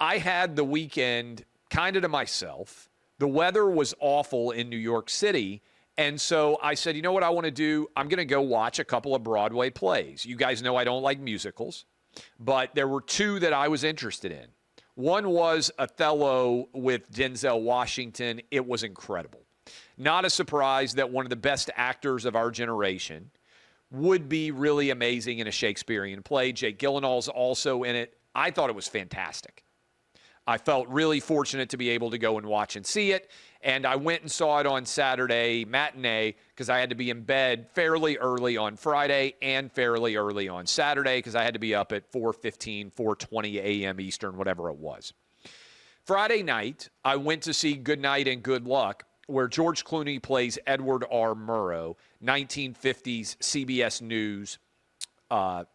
I had the weekend kind of to myself. The weather was awful in New York City. And so I said, you know what I want to do? I'm going to go watch a couple of Broadway plays. You guys know I don't like musicals, but there were two that I was interested in. One was Othello with Denzel Washington. It was incredible. Not a surprise that one of the best actors of our generation would be really amazing in a Shakespearean play. Jake Gyllenhaal's also in it. I thought it was fantastic. I felt really fortunate to be able to go and watch and see it. And I went and saw it on Saturday matinee because I had to be in bed fairly early on Friday and fairly early on Saturday because I had to be up at 4:15, 4:20 a.m. Eastern, whatever it was. Friday night, I went to see Good Night and Good Luck, where George Clooney plays Edward R. Murrow, 1950s CBS News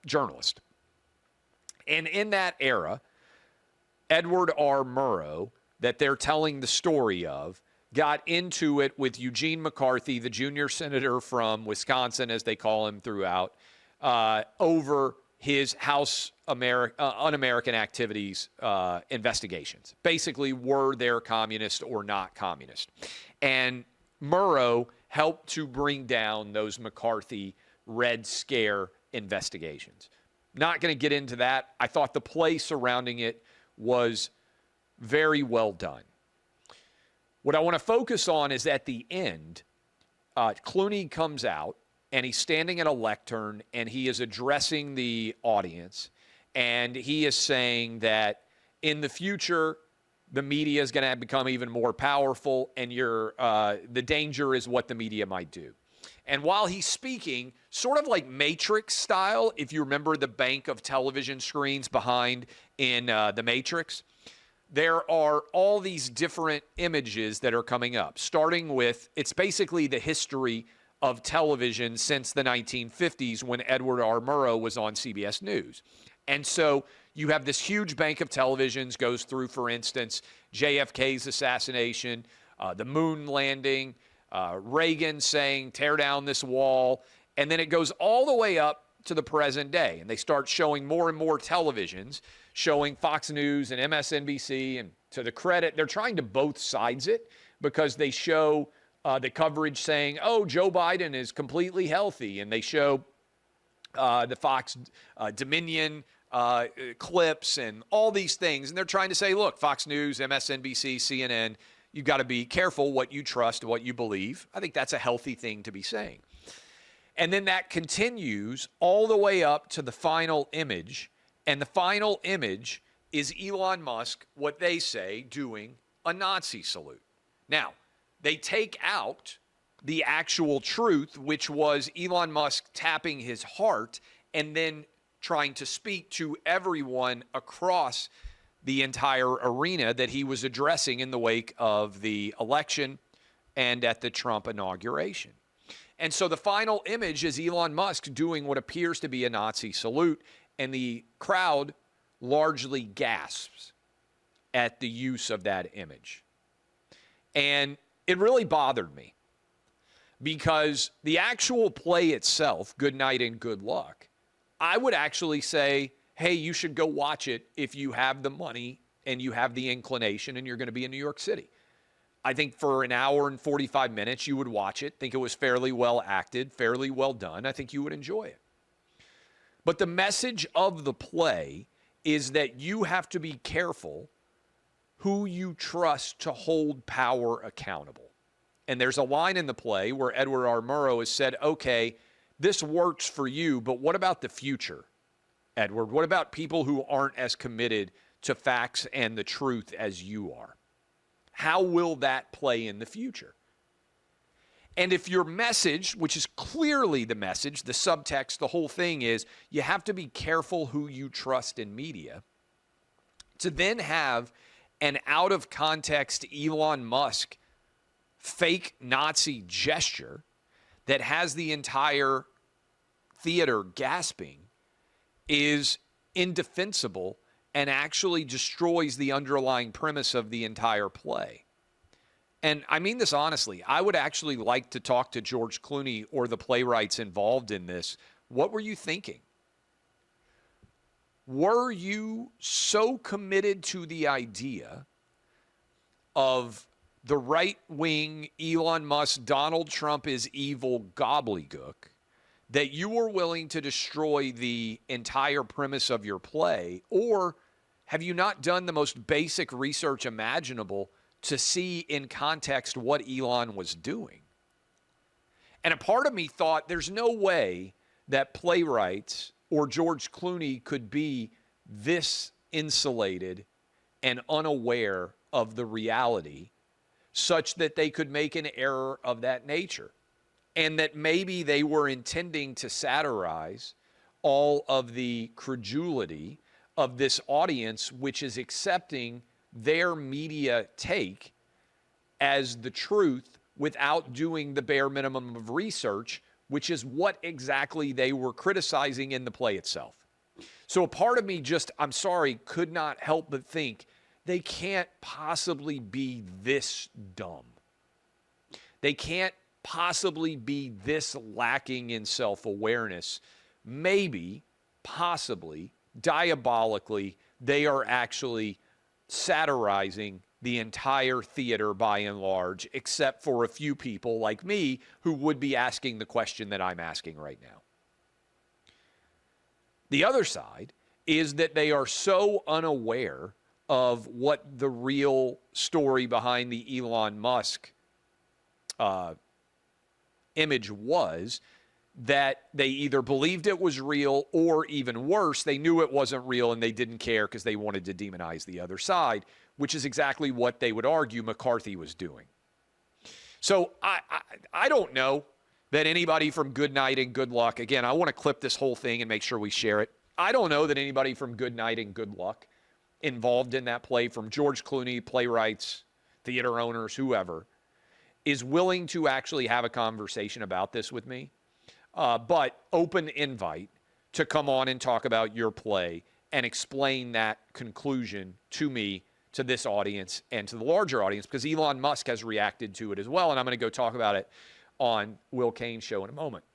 journalist. And in that era, Edward R. Murrow, that they're telling the story of, got into it with Eugene McCarthy, the junior senator from Wisconsin, as they call him throughout, over his House Un-American Activities investigations. Basically, were they communist or not communist? And Murrow helped to bring down those McCarthy Red Scare investigations. Not going to get into that. I thought the play surrounding it was very well done. What I want to focus on is at the end, Clooney comes out and he's standing at a lectern and he is addressing the audience and he is saying that in the future, the media is going to become even more powerful and the danger is what the media might do. And while he's speaking, sort of like Matrix style, if you remember the bank of television screens behind in the Matrix, there are all these different images that are coming up, starting with, it's basically the history of television since the 1950s when Edward R. Murrow was on CBS News. And so you have this huge bank of televisions, goes through, for instance, JFK's assassination, the moon landing, Reagan saying, tear down this wall, and then it goes all the way up to the present day. And they start showing more and more televisions, showing Fox News and MSNBC, and to the credit, they're trying to both sides it because they show the coverage saying, oh, Joe Biden is completely healthy, and they show the Fox Dominion clips and all these things, and they're trying to say, look, Fox News, MSNBC, CNN, you've got to be careful what you trust, what you believe. I think that's a healthy thing to be saying. And then that continues all the way up to the final image. And the final image is Elon Musk, what they say, doing a Nazi salute. Now, they take out the actual truth, which was Elon Musk tapping his heart and then trying to speak to everyone across the entire arena that he was addressing in the wake of the election and at the Trump inauguration. And so the final image is Elon Musk doing what appears to be a Nazi salute, and the crowd largely gasps at the use of that image. And it really bothered me because the actual play itself, Good Night and Good Luck, I would actually say, hey, you should go watch it if you have the money and you have the inclination and you're going to be in New York City. I think for an hour and 45 minutes, you would watch it, think it was fairly well acted, fairly well done. I think you would enjoy it. But the message of the play is that you have to be careful who you trust to hold power accountable. And there's a line in the play where Edward R. Murrow has said, okay, this works for you, but what about the future, Edward? What about people who aren't as committed to facts and the truth as you are? How will that play in the future? And if your message, which is clearly the message, the subtext, the whole thing is you have to be careful who you trust in media, to then have an out-of-context Elon Musk fake Nazi gesture that has the entire theater gasping is indefensible and actually destroys the underlying premise of the entire play. And I mean this honestly. I would actually like to talk to George Clooney or the playwrights involved in this. What were you thinking? were you so committed to the idea of the right-wing Elon Musk, Donald Trump is evil gobbledygook that you were willing to destroy the entire premise of your play? Or have you not done the most basic research imaginable to see in context what Elon was doing? And a part of me thought there's no way that playwrights or George Clooney could be this insulated and unaware of the reality such that they could make an error of that nature, and that maybe they were intending to satirize all of the credulity of this audience, which is accepting their media take as the truth without doing the bare minimum of research, which is what exactly they were criticizing in the play itself. So a part of me just, I'm sorry, could not help but think they can't possibly be this dumb. They can't possibly be this lacking in self-awareness. Maybe, possibly, diabolically, they are actually satirizing the entire theater by and large, except for a few people like me who would be asking the question that I'm asking right now. The other side is that they are so unaware of what the real story behind the Elon Musk image was, that they either believed it was real or, even worse, they knew it wasn't real and they didn't care because they wanted to demonize the other side, which is exactly what they would argue McCarthy was doing. So I don't know that anybody from Good Night and Good Luck, again, I want to clip this whole thing and make sure we share it. I don't know that anybody from Good Night and Good Luck involved in that play, from George Clooney, playwrights, theater owners, whoever, is willing to actually have a conversation about this with me. But open invite to come on and talk about your play and explain that conclusion to me, to this audience, and to the larger audience, because Elon Musk has reacted to it as well, and I'm going to go talk about it on Will Cain's show in a moment.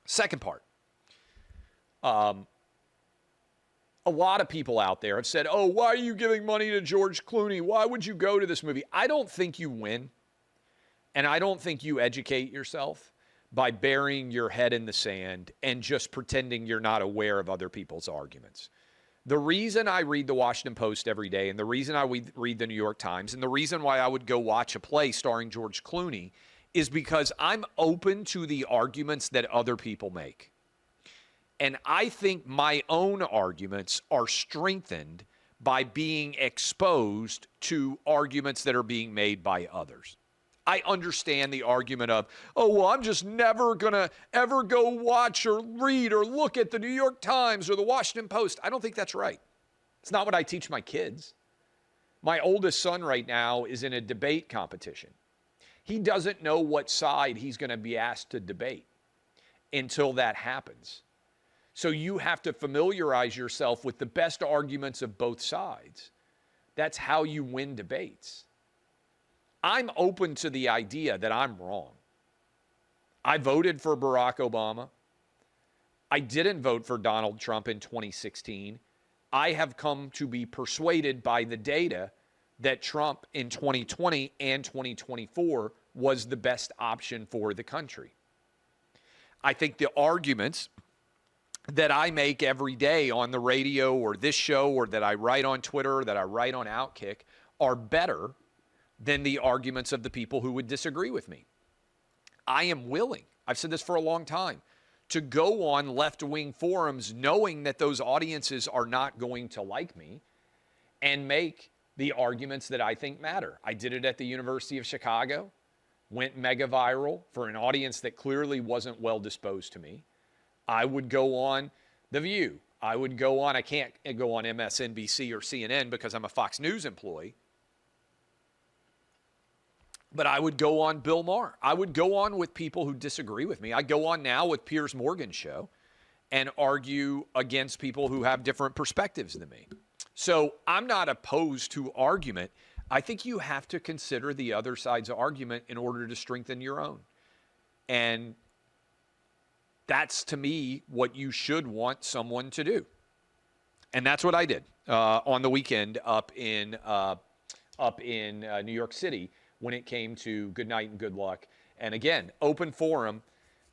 Second part. A lot of people out there have said, oh, why are you giving money to George Clooney? Why would you go to this movie? I don't think you win, and I don't think you educate yourself by burying your head in the sand and just pretending you're not aware of other people's arguments. The reason I read the Washington Post every day, and the reason I read the New York Times, and the reason why I would go watch a play starring George Clooney is because I'm open to the arguments that other people make. And I think my own arguments are strengthened by being exposed to arguments that are being made by others. I understand the argument of, oh, well, I'm just never going to ever go watch or read or look at the New York Times or the Washington Post. I don't think that's right. It's not what I teach my kids. My oldest son right now is in a debate competition. He doesn't know what side he's going to be asked to debate until that happens. So you have to familiarize yourself with the best arguments of both sides. That's how you win debates. I'm open to the idea that I'm wrong. I voted for Barack Obama. I didn't vote for Donald Trump in 2016. I have come to be persuaded by the data that Trump in 2020 and 2024 was the best option for the country. I think the arguments that I make every day on the radio or this show, or that I write on Twitter, or that I write on OutKick, are better than the arguments of the people who would disagree with me. I am willing, I've said this for a long time, to go on left-wing forums knowing that those audiences are not going to like me and make the arguments that I think matter. I did it at the University of Chicago, went mega viral for an audience that clearly wasn't well disposed to me. I would go on The View. I would go on, I can't go on MSNBC or CNN because I'm a Fox News employee. But I would go on Bill Maher. I would go on with people who disagree with me. I go on now with Piers Morgan's show and argue against people who have different perspectives than me. So I'm not opposed to argument. I think you have to consider the other side's argument in order to strengthen your own. And that's, to me, what you should want someone to do. And that's what I did on the weekend up in New York City when it came to good night and good luck. And again, open forum.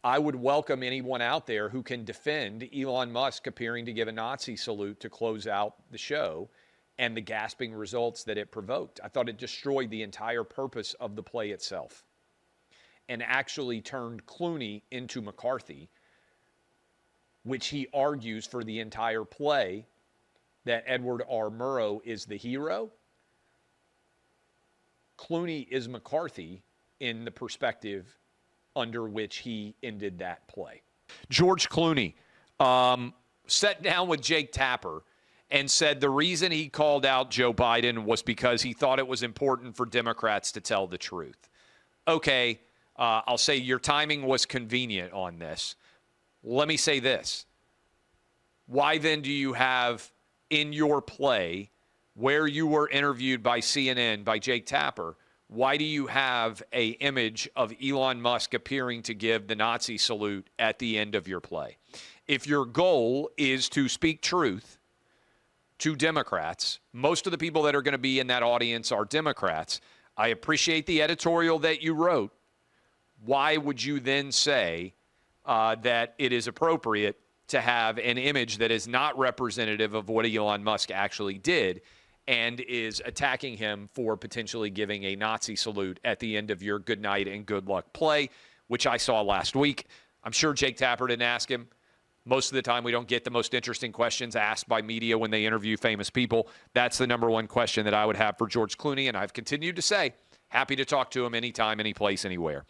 I would welcome anyone out there who can defend Elon Musk appearing to give a Nazi salute to close out the show and the gasping results that it provoked. I thought it destroyed the entire purpose of the play itself and actually turned Clooney into McCarthy, which he argues for the entire play that Edward R. Murrow is the hero. Clooney is McCarthy in the perspective under which he ended that play. George Clooney sat down with Jake Tapper and said the reason he called out Joe Biden was because he thought it was important for Democrats to tell the truth. Okay, I'll say your timing was convenient on this. Let me say this. Why then do you have in your play where you were interviewed by CNN, by Jake Tapper, why do you have an image of Elon Musk appearing to give the Nazi salute at the end of your play? If your goal is to speak truth to Democrats, most of the people that are going to be in that audience are Democrats. I appreciate the editorial that you wrote. Why would you then say that it is appropriate to have an image that is not representative of what Elon Musk actually did and is attacking him for potentially giving a Nazi salute at the end of your good night and good luck play, which I saw last week? I'm sure Jake Tapper didn't ask him. Most of the time, we don't get the most interesting questions asked by media when they interview famous people. That's the number one question that I would have for George Clooney, and I've continued to say, happy to talk to him anytime, any place, anywhere.